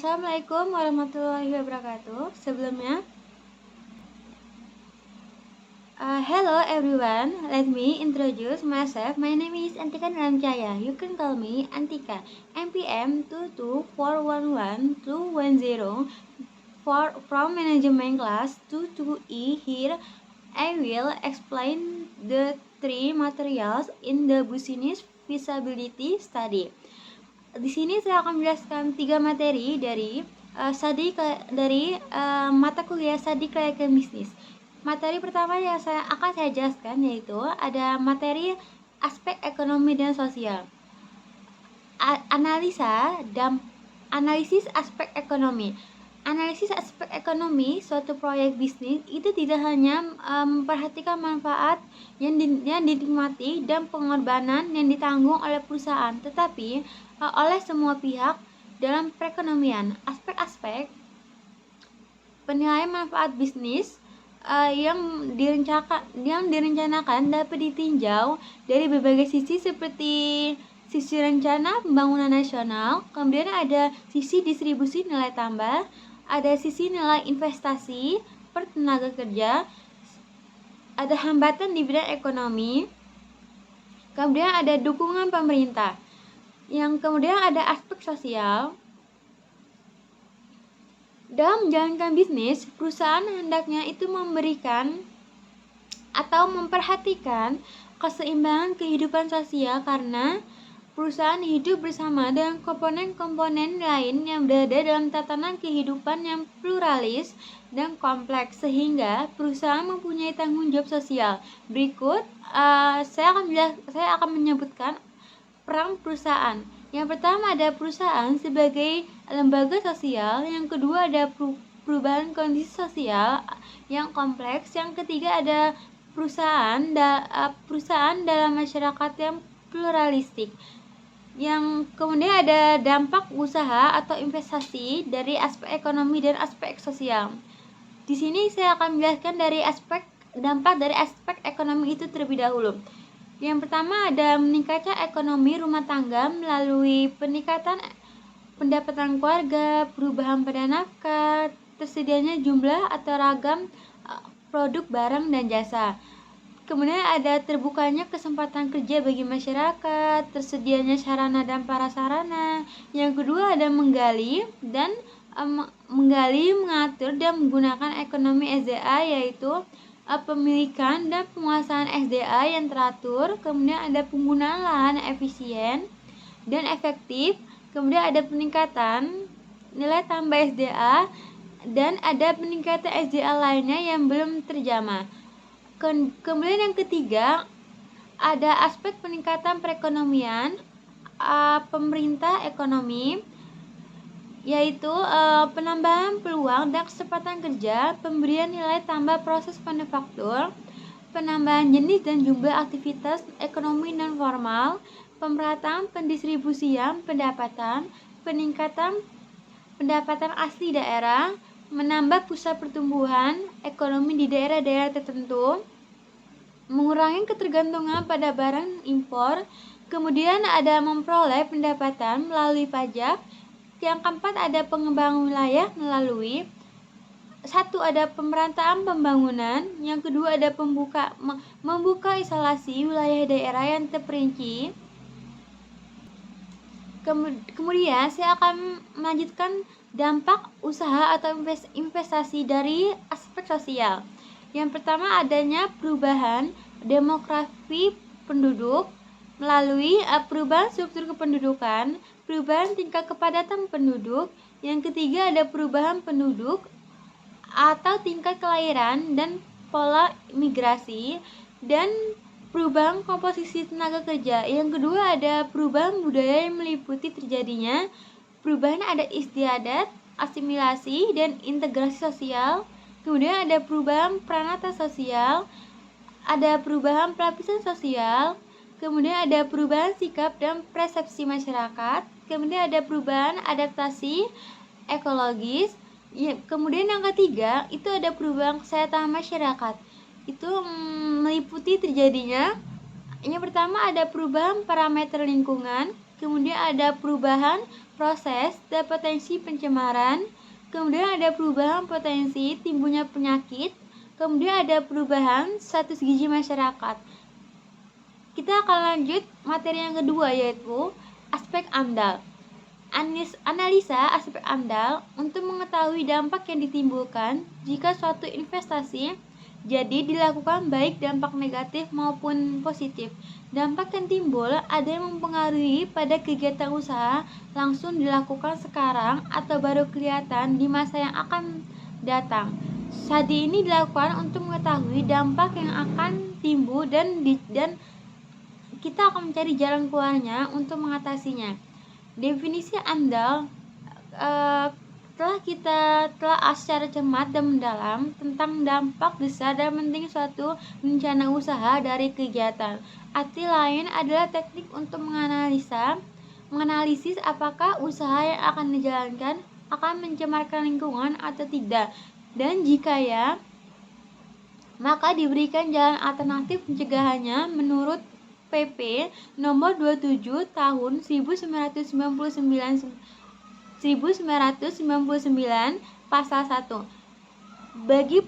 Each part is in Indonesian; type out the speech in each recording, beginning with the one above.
Assalamualaikum warahmatullahi wabarakatuh. Sebelumnya, hello everyone. Let me introduce myself. My name is Antika Ramjaya. You can call me Antika. MPM 22411 from management class 22E. Here, I will explain the three materials in the business feasibility study. Di sini saya akan menjelaskan 3 materi dari mata kuliah Studi Kelayakan Bisnis. Materi pertama yang akan saya jelaskan yaitu ada materi aspek ekonomi dan sosial. Analisis aspek ekonomi. Analisis aspek ekonomi suatu proyek bisnis itu tidak hanya memperhatikan manfaat yang dinikmati dan pengorbanan yang ditanggung oleh perusahaan, tetapi oleh semua pihak dalam perekonomian. Aspek-aspek penilaian manfaat bisnis yang direncanakan dapat ditinjau dari berbagai sisi seperti sisi rencana pembangunan nasional, kemudian ada sisi distribusi nilai tambah, ada sisi nilai investasi per tenaga kerja, ada hambatan di bidang ekonomi, kemudian ada dukungan pemerintah. Yang kemudian ada aspek sosial. Dalam menjalankan bisnis, perusahaan hendaknya itu memberikan atau memperhatikan keseimbangan kehidupan sosial karena perusahaan hidup bersama dengan komponen-komponen lain yang berada dalam tatanan kehidupan yang pluralis dan kompleks, sehingga perusahaan mempunyai tanggung jawab sosial. Berikut saya akan menyebutkan peran perusahaan. Yang pertama ada perusahaan sebagai lembaga sosial, yang kedua ada perubahan kondisi sosial yang kompleks, yang ketiga ada perusahaan dalam masyarakat yang pluralistik. Yang kemudian ada dampak usaha atau investasi dari aspek ekonomi dan aspek sosial. Di sini saya akan menjelaskan dari dampak dari aspek ekonomi itu terlebih dahulu. Yang pertama ada meningkatnya ekonomi rumah tangga melalui peningkatan pendapatan keluarga, perubahan pada nafkah, tersedianya jumlah atau ragam produk barang dan jasa. Kemudian ada terbukanya kesempatan kerja bagi masyarakat, tersedianya sarana dan prasarana. Yang kedua ada menggali, mengatur dan menggunakan ekonomi SDA, yaitu pemilikan dan penguasaan SDA yang teratur. Kemudian ada penggunaan lahan efisien dan efektif. Kemudian ada peningkatan nilai tambah SDA dan ada peningkatan SDA lainnya yang belum terjamah. Kemudian yang ketiga ada aspek peningkatan perekonomian pemerintah ekonomi, yaitu penambahan peluang dan kesempatan kerja, pemberian nilai tambah proses manufaktur, penambahan jenis dan jumlah aktivitas ekonomi non formal, pemerataan pendistribusian pendapatan, peningkatan pendapatan asli daerah, menambah pusat pertumbuhan ekonomi di daerah-daerah tertentu, mengurangi ketergantungan pada barang impor. Kemudian ada memperoleh pendapatan melalui pajak. Yang keempat ada pengembangan wilayah melalui ada pemerataan pembangunan. Yang kedua ada membuka isolasi wilayah daerah yang terperinci. Kemudian saya akan melanjutkan dampak usaha atau investasi dari aspek sosial. Yang pertama adanya perubahan demografi penduduk melalui perubahan struktur kependudukan, perubahan tingkat kepadatan penduduk. Yang ketiga ada perubahan penduduk atau tingkat kelahiran dan pola migrasi, dan perubahan komposisi tenaga kerja. Yang kedua ada perubahan budaya yang meliputi terjadinya perubahan adat istiadat, asimilasi, dan integrasi sosial. Kemudian ada perubahan pranata sosial, ada perubahan pelapisan sosial, kemudian ada perubahan sikap dan persepsi masyarakat, kemudian ada perubahan adaptasi ekologis. Kemudian yang ketiga itu ada perubahan kesehatan masyarakat. Itu meliputi terjadinya, yang pertama ada perubahan parameter lingkungan, kemudian ada perubahan proses dan potensi pencemaran, kemudian ada perubahan potensi timbulnya penyakit, kemudian ada perubahan status gizi masyarakat. Kita akan lanjut materi yang kedua, yaitu aspek AMDAL. Analisa aspek AMDAL untuk mengetahui dampak yang ditimbulkan jika suatu investasi jadi dilakukan baik dampak negatif maupun positif. Dampak yang timbul ada yang mempengaruhi pada kegiatan usaha langsung dilakukan sekarang atau baru kelihatan di masa yang akan datang. Studi ini dilakukan untuk mengetahui dampak yang akan timbul dan kita akan mencari jalan keluarnya untuk mengatasinya. Definisi AMDAL telah kita telah secara cermat dan mendalam tentang dampak besar dan penting suatu rencana usaha dari kegiatan. Arti lain adalah teknik untuk menganalisis apakah usaha yang akan dijalankan akan mencemarkan lingkungan atau tidak, dan jika ya, maka diberikan jalan alternatif pencegahannya menurut PP nomor 27 tahun 1999 pasal 1. Bagi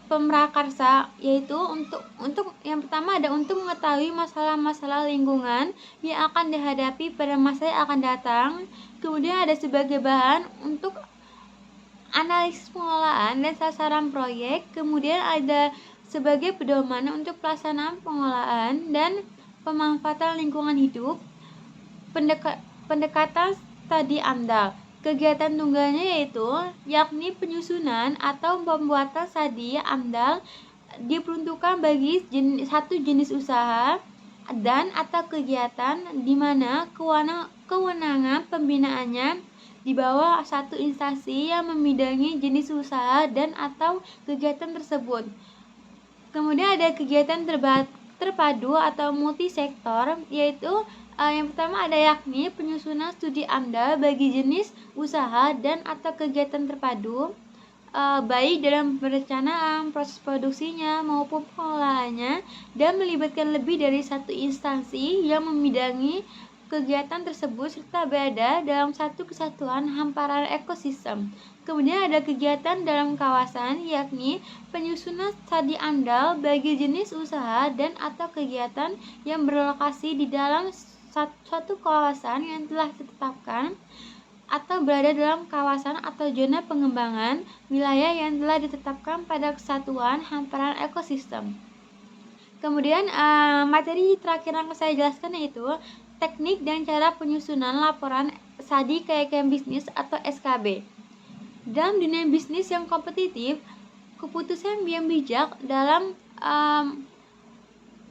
pemrakarsa, yaitu untuk yang pertama ada untuk mengetahui masalah-masalah lingkungan yang akan dihadapi pada masa yang akan datang. Kemudian ada sebagai bahan untuk analisis pengelolaan dan sasaran proyek. Kemudian ada sebagai pedoman untuk pelaksanaan pengelolaan dan pemanfaatan lingkungan hidup. Pendekatan studi AMDAL. Kegiatan tunggalnya yakni penyusunan atau pembuatan studi AMDAL diperuntukkan bagi satu jenis usaha dan atau kegiatan di mana kewenangan pembinaannya di bawah satu instansi yang membidangi jenis usaha dan atau kegiatan tersebut. Kemudian ada kegiatan terpadu atau multisektor, yaitu yang pertama ada yakni penyusunan studi AMDAL bagi jenis usaha dan atau kegiatan terpadu, baik dalam perencanaan, proses produksinya maupun pengelolaannya, dan melibatkan lebih dari satu instansi yang membidangi kegiatan tersebut serta berada dalam satu kesatuan hamparan ekosistem. Kemudian ada kegiatan dalam kawasan, yakni penyusunan studi AMDAL bagi jenis usaha dan atau kegiatan yang berlokasi di dalam suatu kawasan yang telah ditetapkan atau berada dalam kawasan atau zona pengembangan wilayah yang telah ditetapkan pada kesatuan hamparan ekosistem. Kemudian materi terakhir yang saya jelaskan yaitu teknik dan cara penyusunan laporan studi keyakinan bisnis atau SKB. Dalam dunia bisnis yang kompetitif, keputusan yang bijak dalam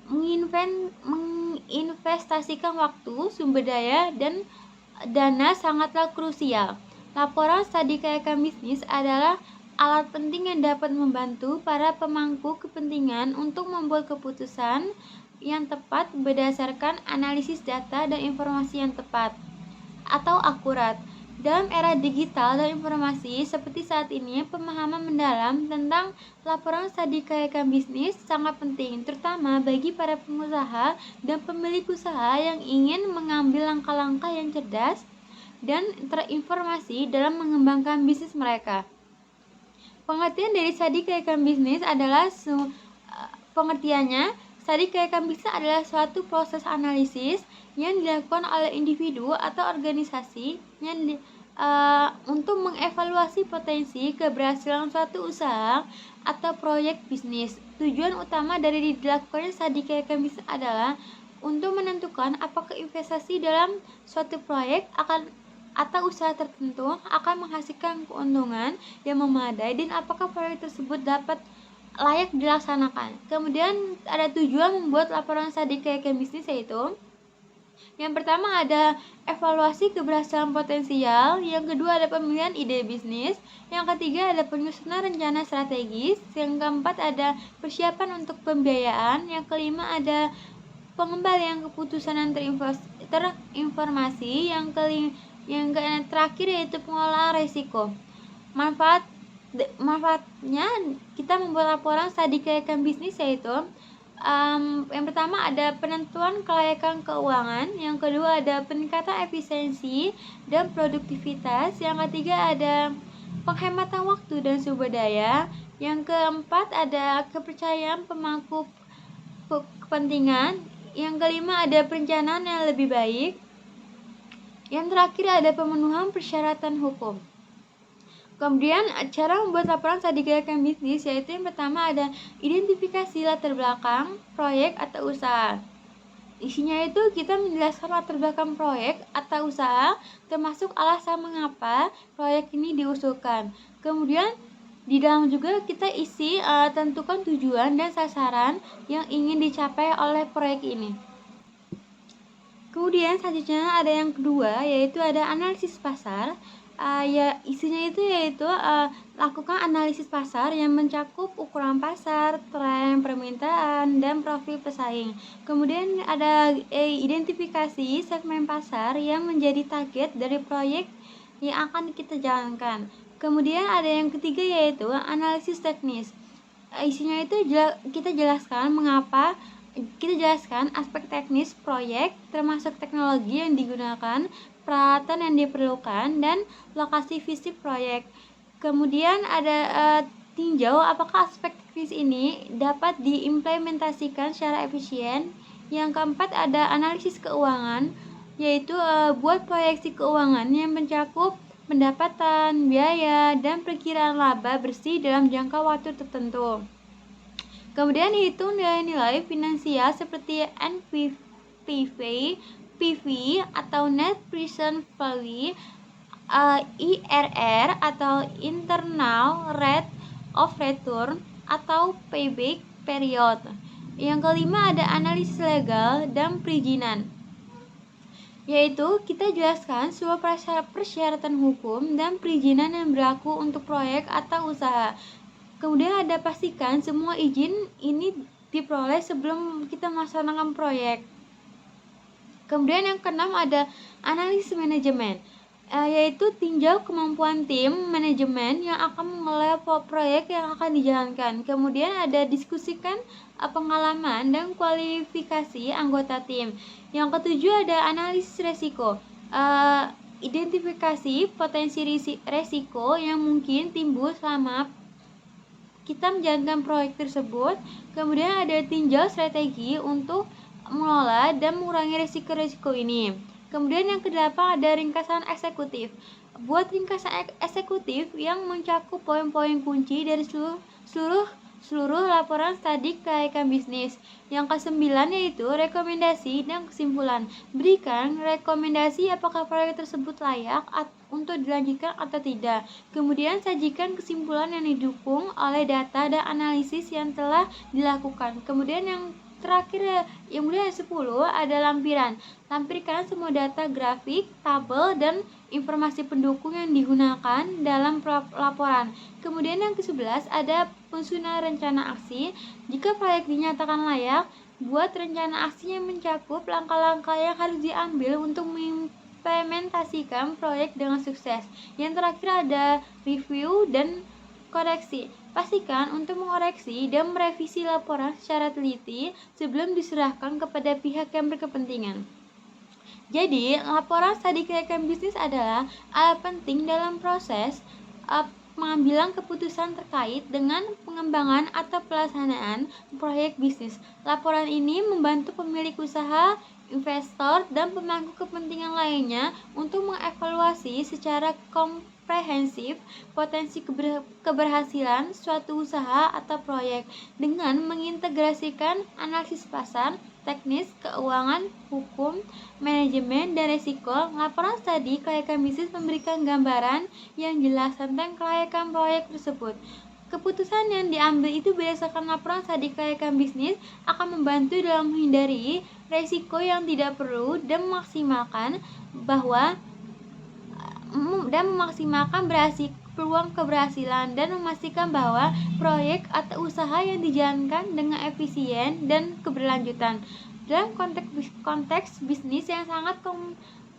menginvestasikan waktu, sumber daya, dan dana sangatlah krusial. Laporan studi keyakinan bisnis adalah alat penting yang dapat membantu para pemangku kepentingan untuk membuat keputusan yang tepat berdasarkan analisis data dan informasi yang tepat atau akurat. Dalam era digital dan informasi seperti saat ini, pemahaman mendalam tentang laporan studi keyakinan bisnis sangat penting, terutama bagi para pengusaha dan pemilik usaha yang ingin mengambil langkah-langkah yang cerdas dan terinformasi dalam mengembangkan bisnis mereka. Pengertian dari studi keyakinan bisnis adalah studi keyakinan bisnis adalah suatu proses analisis yang dilakukan oleh individu atau organisasi yang untuk mengevaluasi potensi keberhasilan suatu usaha atau proyek bisnis. Tujuan utama dari dilakukannya studi keyakinan bisnis adalah untuk menentukan apakah investasi dalam suatu proyek atau usaha tertentu akan menghasilkan keuntungan yang memadai dan apakah proyek tersebut dapat layak dilaksanakan. Kemudian ada tujuan membuat laporan studi keyakinan bisnis, yaitu yang pertama ada evaluasi keberhasilan potensial, yang kedua ada pemilihan ide bisnis, yang ketiga ada penyusunan rencana strategis, yang keempat ada persiapan untuk pembiayaan, yang kelima ada pengembalian keputusan yang terinformasi, yang terakhir yaitu pengelolaan risiko. Manfaatnya kita membuat laporan studi keyakinan bisnis yaitu Yang pertama ada penentuan kelayakan keuangan, yang kedua ada peningkatan efisiensi dan produktivitas, yang ketiga ada penghematan waktu dan sumber daya, yang keempat ada kepercayaan pemangku kepentingan, yang kelima ada perencanaan yang lebih baik, yang terakhir ada pemenuhan persyaratan hukum. Kemudian cara membuat laporan strategi keuangan bisnis, yaitu yang pertama ada identifikasi latar belakang proyek atau usaha. Isinya itu kita menjelaskan latar belakang proyek atau usaha, termasuk alasan mengapa proyek ini diusulkan. Kemudian di dalam juga kita isi tentukan tujuan dan sasaran yang ingin dicapai oleh proyek ini. Kemudian selanjutnya ada yang kedua, yaitu ada analisis pasar. Isinya itu yaitu lakukan analisis pasar yang mencakup ukuran pasar, tren permintaan, dan profil pesaing. Kemudian ada identifikasi segmen pasar yang menjadi target dari proyek yang akan kita jalankan. Kemudian ada yang ketiga, yaitu analisis teknis. Isinya itu kita jelaskan aspek teknis proyek, termasuk teknologi yang digunakan, peralatan yang diperlukan, dan lokasi visi proyek. Kemudian ada tinjau apakah aspek teknis ini dapat diimplementasikan secara efisien. Yang keempat ada analisis keuangan, yaitu buat proyeksi keuangan yang mencakup pendapatan, biaya, dan perkiraan laba bersih dalam jangka waktu tertentu. Kemudian hitung nilai-nilai finansial seperti NPV, PV atau Net Present Value, IRR atau Internal Rate of Return atau payback period. Yang kelima ada analisis legal dan perizinan, yaitu kita jelaskan semua persyaratan hukum dan perizinan yang berlaku untuk proyek atau usaha. Kemudian ada pastikan semua izin ini diperoleh sebelum kita melaksanakan proyek. Kemudian yang keenam ada analisis manajemen, yaitu tinjau kemampuan tim manajemen yang akan mengelola proyek yang akan dijalankan. Kemudian ada diskusikan pengalaman dan kualifikasi anggota tim. Yang ketujuh ada analisis resiko, identifikasi potensi resiko yang mungkin timbul selama kita menjalankan proyek tersebut. Kemudian ada tinjau strategi untuk mengelola dan mengurangi risiko-risiko ini. Kemudian yang kedelapan ada ringkasan eksekutif. Buat ringkasan eksekutif yang mencakup poin-poin kunci dari seluruh laporan studi kelayakan bisnis. Yang kesembilan yaitu rekomendasi dan kesimpulan. Berikan rekomendasi apakah proyek tersebut layak untuk dilanjutkan atau tidak. Kemudian sajikan kesimpulan yang didukung oleh data dan analisis yang telah dilakukan. Kemudian yang terakhir yang mulia 10 ada lampiran. Lampirkan semua data grafik, tabel, dan informasi pendukung yang digunakan dalam laporan. Kemudian yang ke-11 ada penyusunan rencana aksi. Jika proyek dinyatakan layak, buat rencana aksi yang mencakup langkah-langkah yang harus diambil untuk mengimplementasikan proyek dengan sukses. Yang terakhir ada review dan koreksi. Pastikan untuk mengoreksi dan merevisi laporan secara teliti sebelum diserahkan kepada pihak yang berkepentingan. Jadi, laporan studi kelayakan bisnis adalah alat penting dalam proses pengambilan keputusan terkait dengan pengembangan atau pelaksanaan proyek bisnis. Laporan ini membantu pemilik usaha, investor, dan pemangku kepentingan lainnya untuk mengevaluasi secara komprehensif potensi keberhasilan suatu usaha atau proyek dengan mengintegrasikan analisis pasar, teknis, keuangan, hukum, manajemen, dan risiko. Laporan studi kelayakan bisnis memberikan gambaran yang jelas tentang kelayakan proyek tersebut. Keputusan yang diambil itu berdasarkan laporan studi kelayakan bisnis akan membantu dalam menghindari risiko yang tidak perlu dan memaksimalkan peluang keberhasilan dan memastikan bahwa proyek atau usaha yang dijalankan dengan efisien dan keberlanjutan. Dalam konteks bisnis yang sangat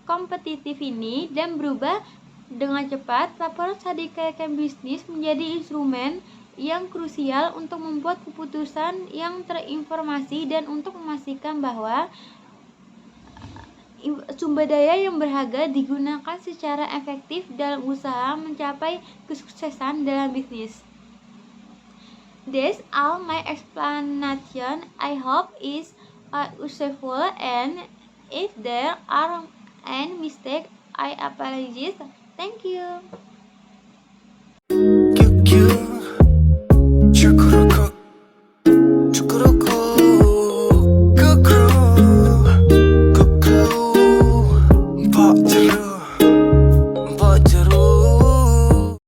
kompetitif ini dan berubah dengan cepat, laporan studi kelayakan bisnis menjadi instrumen yang krusial untuk membuat keputusan yang terinformasi dan untuk memastikan bahwa sumber daya yang berharga digunakan secara efektif dalam usaha mencapai kesuksesan dalam bisnis. That's all my explanation. I hope it's useful, and if there are any mistakes, I apologize. Thank you.